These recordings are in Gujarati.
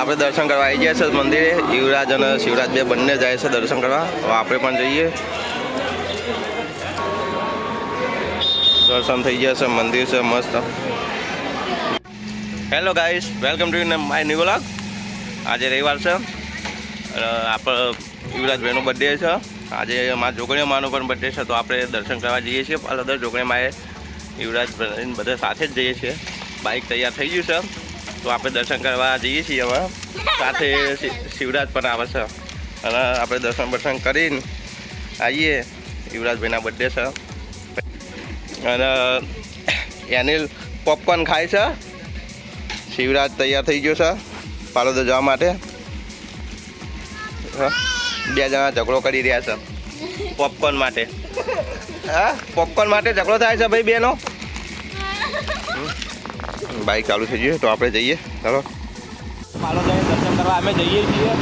આપણે દર્શન કરવા આવી ગયા છે મંદિરે. યુવરાજ અને શિવરાજ બે બંને જાય છે દર્શન કરવા. હવે આપણે પણ જઈએ. દર્શન થઈ ગયા છે, મંદિર છે મસ્ત. Hello guys, welcome to my new vlog. આજે રવિવાર છે, આપણે યુવરાજભાઈનો બર્થડે છે. આજે મારા જોગણીમાનો પણ બર્થડે છે, તો આપણે દર્શન કરવા જઈએ છીએ. પાલોદર જોગણીમાએ યુવરાજભાઈ બધા સાથે જ જઈએ છીએ. બાઇક તૈયાર થઈ ગયું છે, તો આપણે દર્શન કરવા જઈએ છીએ. હવે સાથે શિવરાજ પણ આવે છે, અને આપણે દર્શન કરીને આવીએ. યુવરાજભાઈના બર્થડે છે, અને એની પોપકોર્ન ખાય છે. શિવરાજ તૈયાર થઈ ગયો છે પાલોદર જવા માટે. બે જણા ઝઘડો કરી રહ્યા છે પોપકોર્ન માટે. હા, પોપકોર્ન માટે ઝઘડો થાય છે ભાઈ બેનો. બાઇક ચાલુ થઈ ગયું, તો આપણે જઈએ. ચાલો પાલોદર દર્શન કરવા અમે જઈએ છીએ.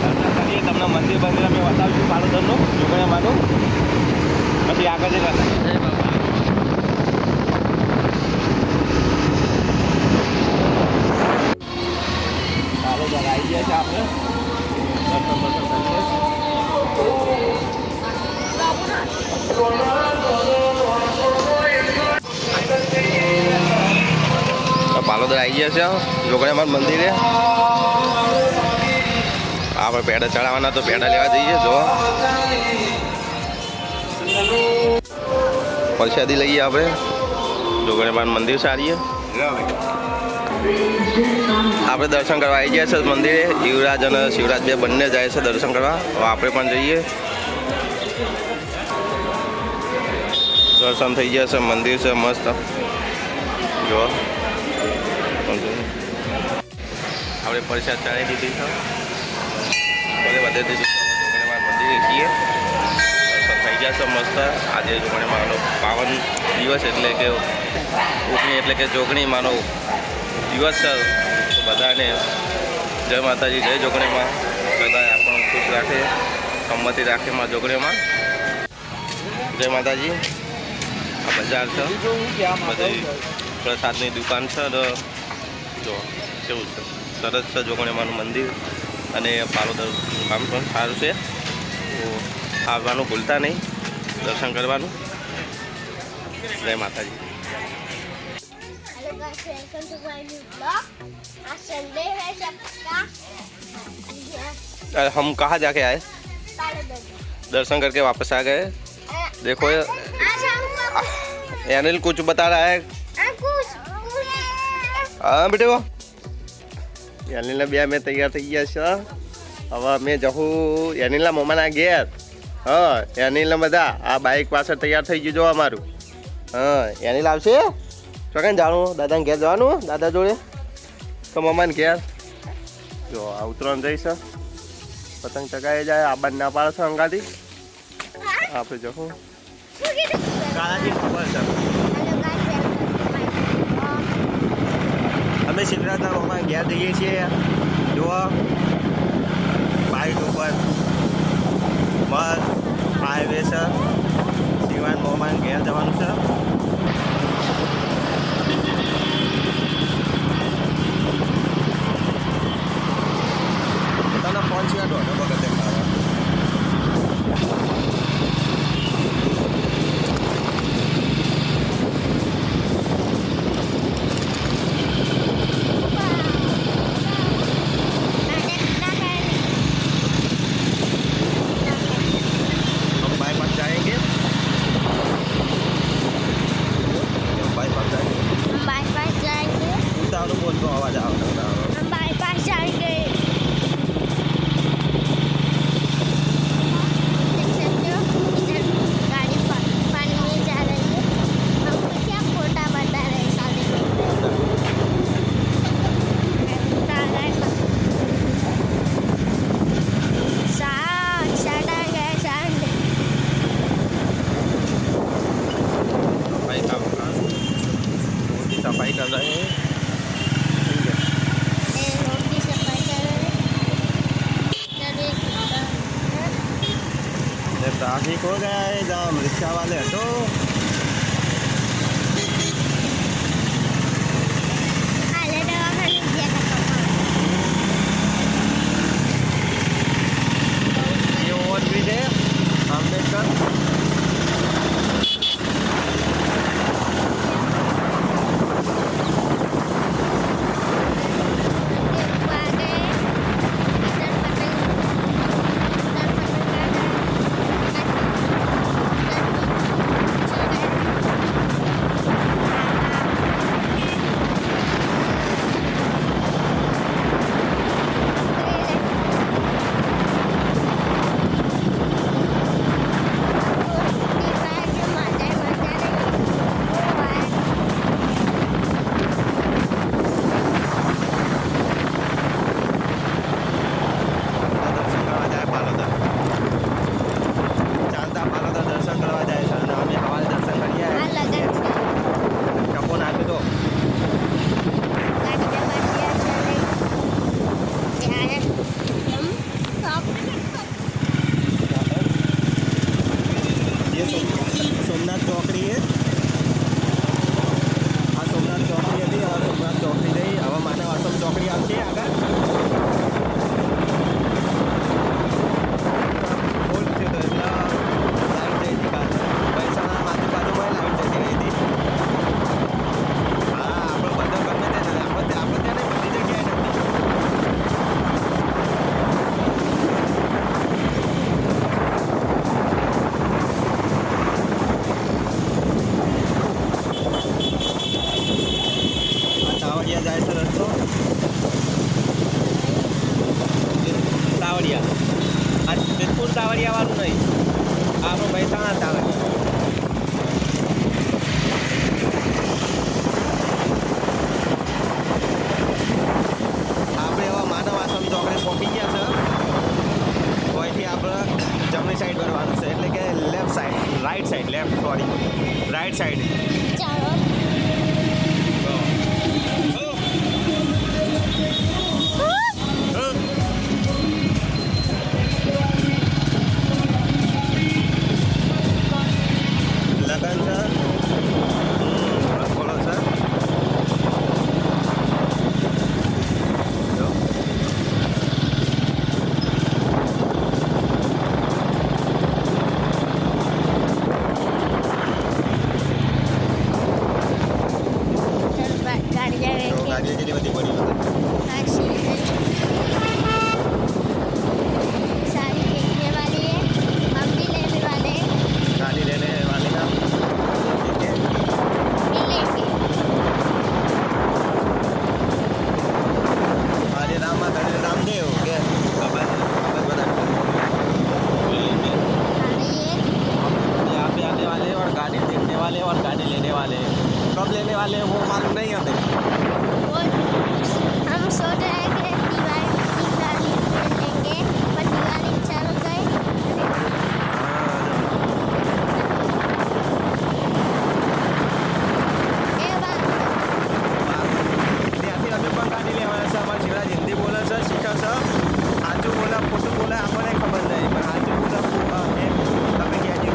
દર્શન કરીએ, તમને મંદિર બંદિર અમે બતાવીશું પાલોદરનું, જોગણીમાનું. પછી આગળ જઈ પાલોદર આવી ગયા છે આપણે. પાલોદર આવી ગયા છે જોગણીમાન મંદિરે. આપણે પેડા ચડાવવાના, તો પેડા લેવા જઈએ. જો પ્રસાદી લઈએ આપણે. જોગણીમાન મંદિર સારીએ. આપણે દર્શન કરવા આવી ગયા છે મંદિરે. યુવરાજ અને શિવરાજ બે બંને જાય છે દર્શન કરવા. હવે આપણે પણ જઈએ. દર્શન થઈ ગયા છે, મંદિર છે મસ્ત. જો આપણે પ્રસાદ ચડાવી દીધી છે, વધે દીધું. જોગણીમાન મંદિરે છીએ. દર્શન થઈ ગયા છે મસ્ત. આજે જોગણીમાનો પાવન દિવસ, એટલે કે ઉગણી, એટલે કે જોગણીમાનો દિવસ છે. તો બધાને જય માતાજી, જય જોગણીમાં. બધા આપણને ખુશ રાખે, સંમતિ રાખે માં જોગણીમાં. જય માતાજી. આ બજાર છે, બધી પ્રસાદની દુકાન છે. જો કેવું છે, સરસ છે જોગણીમાનું મંદિર. અને પાલોદર ગામ પણ સારું છે, તો આવવાનું ભૂલતા નહીં, દર્શન કરવાનું. જય માતાજી. Welcome to my new blog. आज संडे है सबका। हम कहाँ जाके आए? दर्शन करके वापस आ गए. देखो अनिल कुछ बता रहा है. हाँ बेटे, वो अनिल બે મેં તૈયાર થઈ ગયા છે. હવે અમે જવું અનિલના મમ્માના ઘેર. હા, અનિલ બધા આ બાઇક પાછળ તૈયાર થઈ ગયું. જો અમારું. હા, અનિલ આવશે. ચોકન જાણું દાદાને ઘેર જવાનું, દાદા જોડે તો મમ્માને ઘેર. જો આ ઉતરણ જઈશ, પતંગ ચગાવી જાય. આ બાદ ના પાડે છે અંગાથી. આપણે જવું કાલાજી ખબર છે. અમે શિવરાજના મમ્મા ઘેર જઈએ છીએ. જુઓ બાઇક ઉપર બસ હાઈવે છે. શિવાન મમ્માને ઘેર જવાનું છે. ફોન છે દોઢો વખત દેખાવા. हम बाईपास जाएंगे. बाईपास जाएंगे. उतारो बोल को आवाज आओ. हम बाईपास जाएंगे. सफाई कर रहे हैं. ट्रैफिक हो गया है जाम. रिक्शा वाले हटो. આવશે આગળ ફૂલ થયું હતું એટલે લાઈટ જઈ હતી કાલે મહેસાણામાં આજુબાજુમાં લાઈટ જતી રહી હતી હા આપણો બધો ગમે તે આપણે ત્યાં નહીં બધી જગ્યાએ નથી સાવડિયા જાય છે રસ્તો સાવડિયા આ જેતપુર સાવડિયા વાળું નહીં આ આપણો મહેસાણા સાવડિયા આપણે એવા માનવ આશ્રમ ચોકડી પહોંચી ગયા છે અહીંથી આપણે જમણી સાઈડ કરવાનું છે એટલે કે left side right side left sorry right side ચાલો લગન છે બોલો છે જો गाड़ी जाए તો ગાડીઓ કેટલી બધી પડી सारी देखने वाली है हम भी लेने वाले हैं गाड़ी लेने वाले ना ठीक है मिलेंगे हरे राम माता हरे रामदेव के बाबा बस बता यहाँ पे आने वाले हैं और गाड़ी देखने वाले हैं और गाड़ी लेने वाले हैं कब लेने वाले हैं वो मालूम नहीं हमें और हम सोच रहे हैं कि दिवाली लेंगे पर दिवाली चल गई ये बात ત્યાંથી અમે પણ ગાડી લેવાના છે અમારા જીવરાજ હિન્દી બોલે છે શીખે છે સાચું બોલે ખોટું બોલે આપણને ખબર નહીં પણ સાચું બોલે એ તમે કહેજો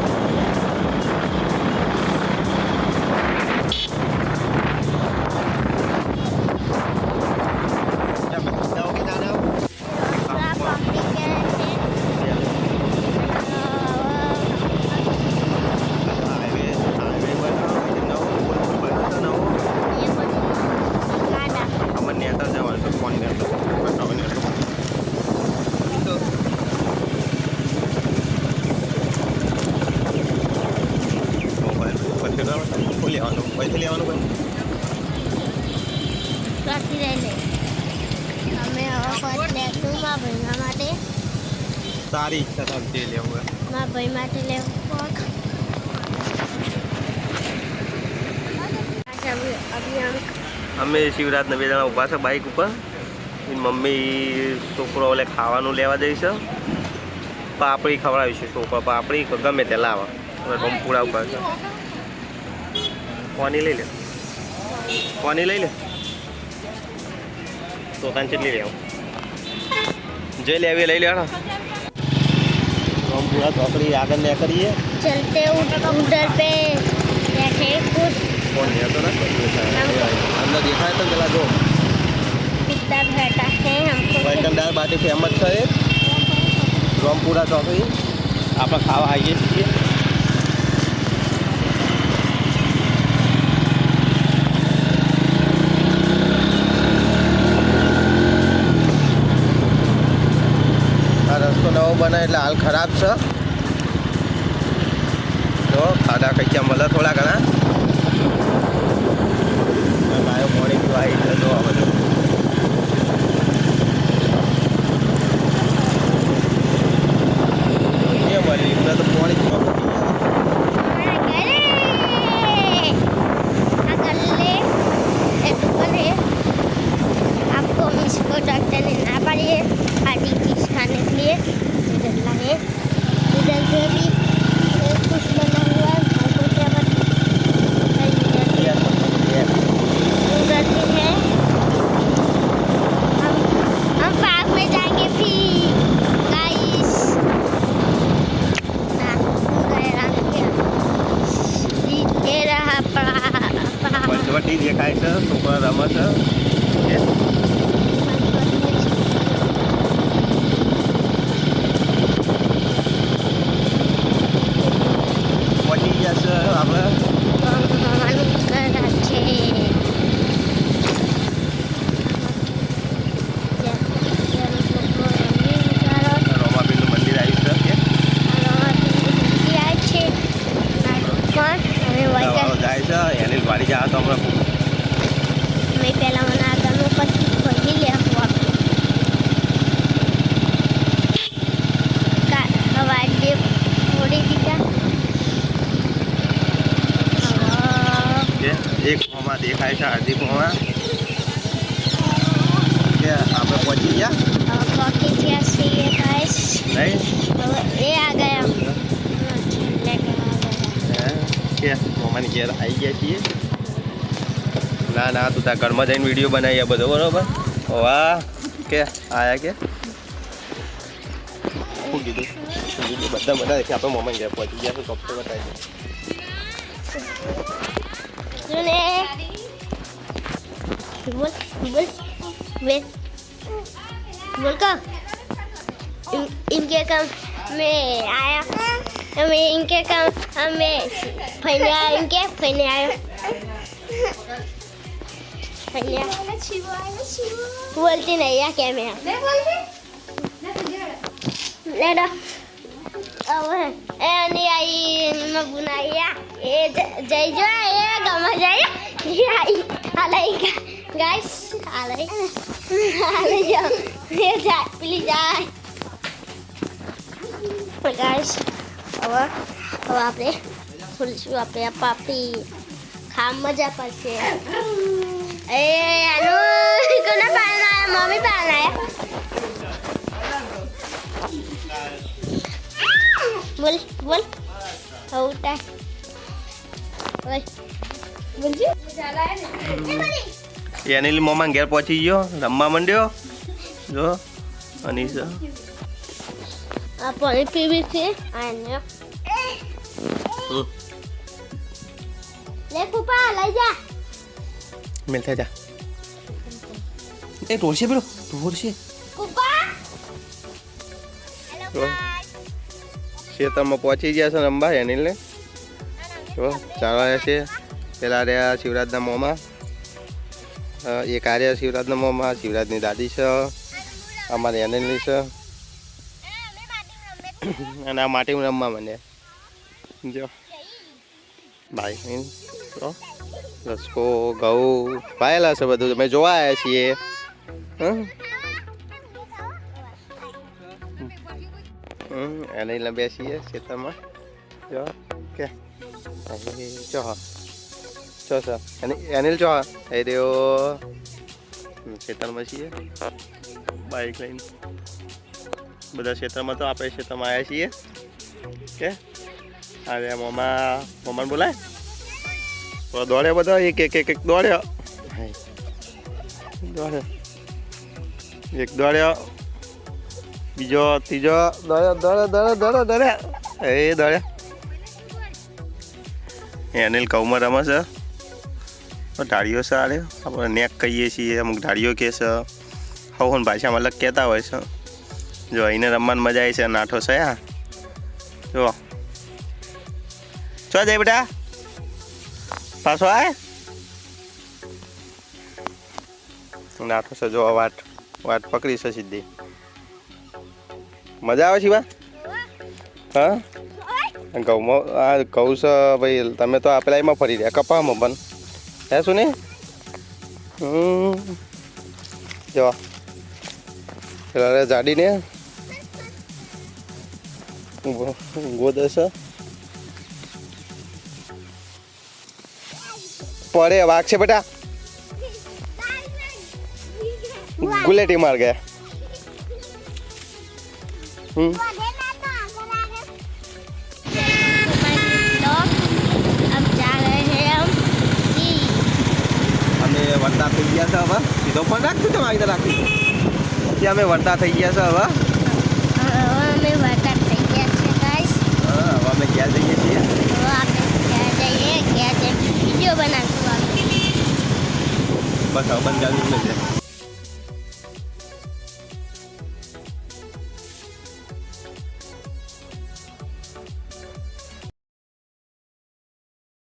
જાઓ કે ના જાઓ थोड़ा पंपिंग के रखे હાઈવે બનાવો નવો પુલ બન્યો તો નવો ये गाड़ा અમને નેતા જવાનું તો ફોન નેતા બતાવો તો મોબાઈલ પછી લેવાનું પૈસા લેવાનું ભાઈ ત્યાંથી લઈ લે અમે હવે કોઈ લેશું મારા ભાઈના માટે તારી ઈચ્છા થાય જે લેવું હોય મારા ભાઈ માટે લેવું પગ અભી हम અમે શિવરાજને બે જણા ઊભા છે બાઇક ઉપર એની મમ્મી છોકરો ઓલે ખાવાનું લેવા જઈ છે પાપડી ખવડાવીશું છોકરો પાપડી ગમે તે લાવે રમપુડા ઉપર છે કોની લઈ લે કોની લઈ લે તો તાન કેટલી લેવું જે લેવી લઈ લેવાના રમપુરા ચોકડી આગળ ને કરીએ चलते उधर पे बैठे कुछ ફોન લેતો ને અંદર દેખાય તો પેલા જો कुत्ता बैठा है हमको વૈકંડાર બાટી ફેમસ છે એ રમપુરા ચોકડી આપણે ખાવા આવીએ છીએ આ રસ્તો નવો બને એટલે હાલ ખરાબ છે તો ખાડા કચ્યા મળે થોડા ઘણા ગાયો પાણી પીવા આવી છે તો આ બધું એ મળી એટલે તો પાણી પીવા પડી आपको इसको डॉक्टर ने ना पाड़ी है पार्टी चीज खाने के लिए इधर लगे इधर से भी कुछ बना हुआ है हमको क्या पता उधर भी है हम पार्क में जाएंगे फिर गाइस ना गया ये रहा पड़ा પંચવટી દેખાય છે છોકરા રમે છે વિડીયોમાં દેખાય છે હાર્દિક મોમા કે આપણે પહોંચી ગયા पॉकेट जैसे ये गाइस નહીં ये आ गया लेके आ गया કે મોમાની ઘેર આવી ગયા છીએ ના ના તું ત્યાં ઘરમાં જઈને વિડીયો બનાવીએ બધો બરોબર વાહ કે આયા કે શું કીધું બધા કે આપણે મોમાની ઘેર પહોંચી ગયા તો કપડે બતાવી सुने बोल बोल वे बोल का इनके काम में आया हमें इनके काम हमें फैने आया इनके फैने आया फैने बोलती नहीं है क्या मैं ले लो अब ए नहीं आई मैं बुनाया ए जय जो ए गमा जय ये आई आलाई गाइस आलाई आलाई जाओ ये जा प्लीज जाए गाइस अब આપણે ખુલશું આપણે પાપી ખામ મજા પડશે એ આનો કોના પાના મમ્મી પાના બોલ બોલ ઉઠા ઓય બોલજી એની મોમાં ઘેર પહોંચી ગયો રમવા માંડ્યો જો અનીસ આ પાણી પીવી છે આને લે કુપા લઈ જા મેલ થઈ જા એ ઢોળશે પેલો ઢોળશે કુપા હેલો ખેતરમાં પહોંચી ગયા છે રમવા એનીલને જો ચાલવા છે પેલા રહ્યા શિવરાજના મોંમાં એક આર્યા શિવરાજના મોંમાં શિવરાજની દાદી છે અમારી એનીલની છે અને આ માટી રમવા મને જો ભાઈ જો રસકો ઘઉં પાયેલા છે બધું અમે જોવા આવ્યા છીએ એનીલને બેસીએ ખેતરમાં જો કે ચો ચો સર એનીલ ચો એ રહ્યો ખેતરમાં છીએ બાઇક લઈને બધા ક્ષેત્રમાં તો આપણે ક્ષેત્રમાં આવ્યા છીએ કે અરે મમ્માને બોલાય દોડ્યો બધો એક એક એક એક દોડ્યો દોડ્યો એક દોડ્યો બીજો ત્રીજો દોડ્યો દોડ્યો દોડ્યો દોડ્યો દોડ્યો એ દોડ્યો અનિલ કૌમાં રમે છે ઢાળીઓ છે આરે આપણે નેક કહીએ છીએ અમુક ઢાળીઓ કહે છે હવન ભાષામાં અલગ કહેતા હોય છે જો એને રમવાની મજા આવી છે નાઠો છે હા જો ચો જાય બેટા પાછો આય નાઠો છે જો વાટ વાટ પકડી છે સીધી મજા આવે છે બા હા ઘઉંમાં આ ઘઉં છે ભાઈ તમે તો આપેલા એમાં ફરી રહ્યા કપામાં પણ હે શું ને જો પેલા જાડીને ગોદે છે પડે વાઘ છે બેટા ગુલેટી માર ગયા અમે વરતા થઈ ગયા છે હવે સીધો પણ રાખશું તમે આવી રીતે રાખી પછી અમે વરતા થઈ ગયા છે હવે અમે વરતા થઈ ગયા છે ગાઈસ હા હવે અમે ઘેર જઈએ છીએ હવે આપણે ઘેર જઈએ વિડીયો બનાવશું આપણે બસ હવે બંધ કરી